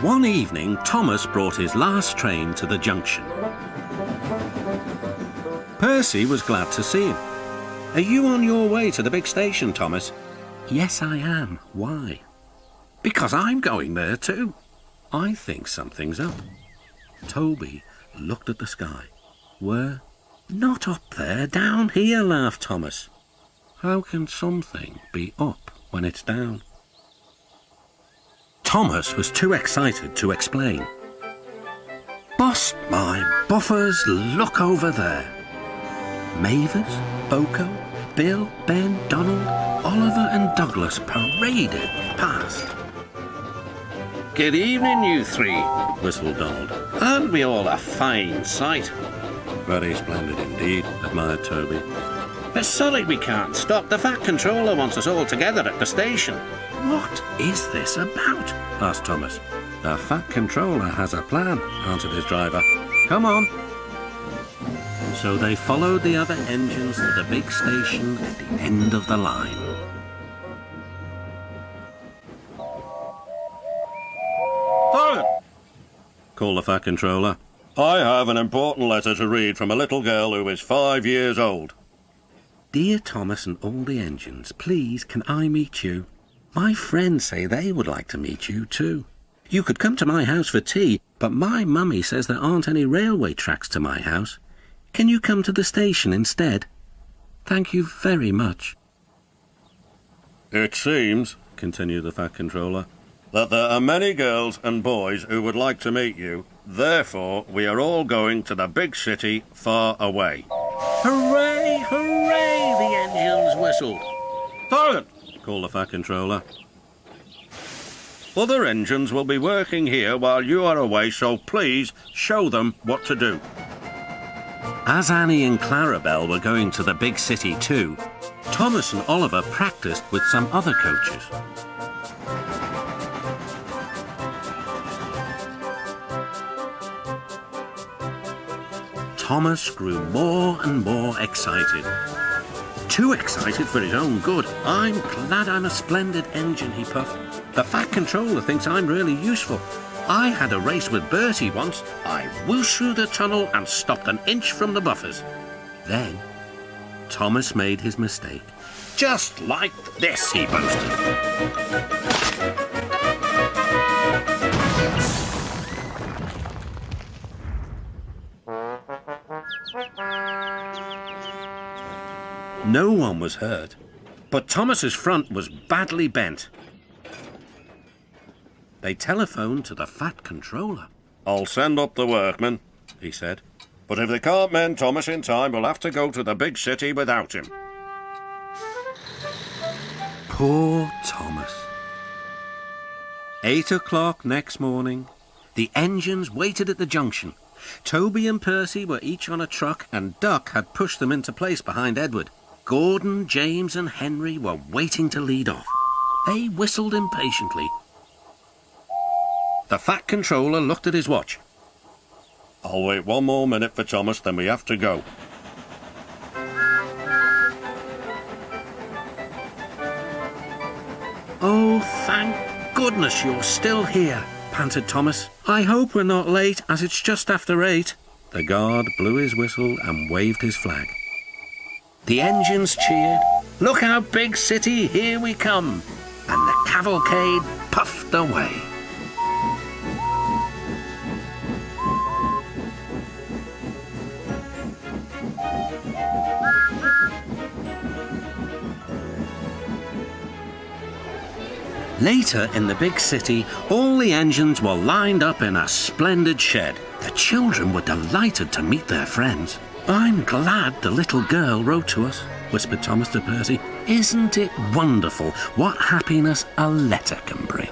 One evening, Thomas brought his last train to the junction. Percy was glad to see him. "Are you on your way to the big station, Thomas?" "Yes, I am. Why?" "Because I'm going there too." "I think something's up." Toby looked at the sky. "Where?" "Not up there, down here," laughed Thomas. "How can something be up when it's down?" Thomas was too excited to explain. "Bust my buffers, look over there. Mavis, Boko, Bill, Ben, Donald, Oliver and Douglas paraded past." "Good evening, you three," whistled Donald. "Aren't we all a fine sight?" "Very splendid indeed," admired Toby. "But sorry we can't stop. The Fat Controller wants us all together at the station." "What is this about?" asked Thomas. "The Fat Controller has a plan," answered his driver. "Come on." So they followed the other engines to the big station at the end of the line. "Halt!" called the Fat Controller. "I have an important letter to read from a little girl who is 5 years old." "Dear Thomas and all the engines, please can I meet you? My friends say they would like to meet you too. You could come to my house for tea, but my mummy says there aren't any railway tracks to my house. Can you come to the station instead? Thank you very much." "It seems," continued the Fat Controller, "that there are many girls and boys who would like to meet you. Therefore, we are all going to the big city far away." "Hooray! Hooray!" the engines whistled. "Silent!" called the Fat Controller. "Other engines will be working here while you are away, so please show them what to do." As Annie and Clarabelle were going to the big city too, Thomas and Oliver practiced with some other coaches. Thomas grew more and more excited. Too excited for his own good. "I'm glad I'm a splendid engine," he puffed. "The Fat Controller thinks I'm really useful. I had a race with Bertie once. I whooshed through the tunnel and stopped an inch from the buffers." Then Thomas made his mistake. "Just like this," he boasted. No one was hurt, but Thomas's front was badly bent. They telephoned to the Fat Controller. "I'll send up the workmen," he said. "But if they can't mend Thomas in time, we'll have to go to the big city without him." Poor Thomas. 8 o'clock next morning. The engines waited at the junction. Toby and Percy were each on a truck, and Duck had pushed them into place behind Edward. Gordon, James and Henry were waiting to lead off. They whistled impatiently. The Fat Controller looked at his watch. "I'll wait one more minute for Thomas, then we have to go." "Oh, thank goodness you're still here," panted Thomas. "I hope we're not late, as it's just after 8. The guard blew his whistle and waved his flag. The engines cheered. "Look out, big city, here we come!" And the cavalcade puffed away. Later in the big city, all the engines were lined up in a splendid shed. The children were delighted to meet their friends. "I'm glad the little girl wrote to us," whispered Thomas to Percy. "Isn't it wonderful what happiness a letter can bring?"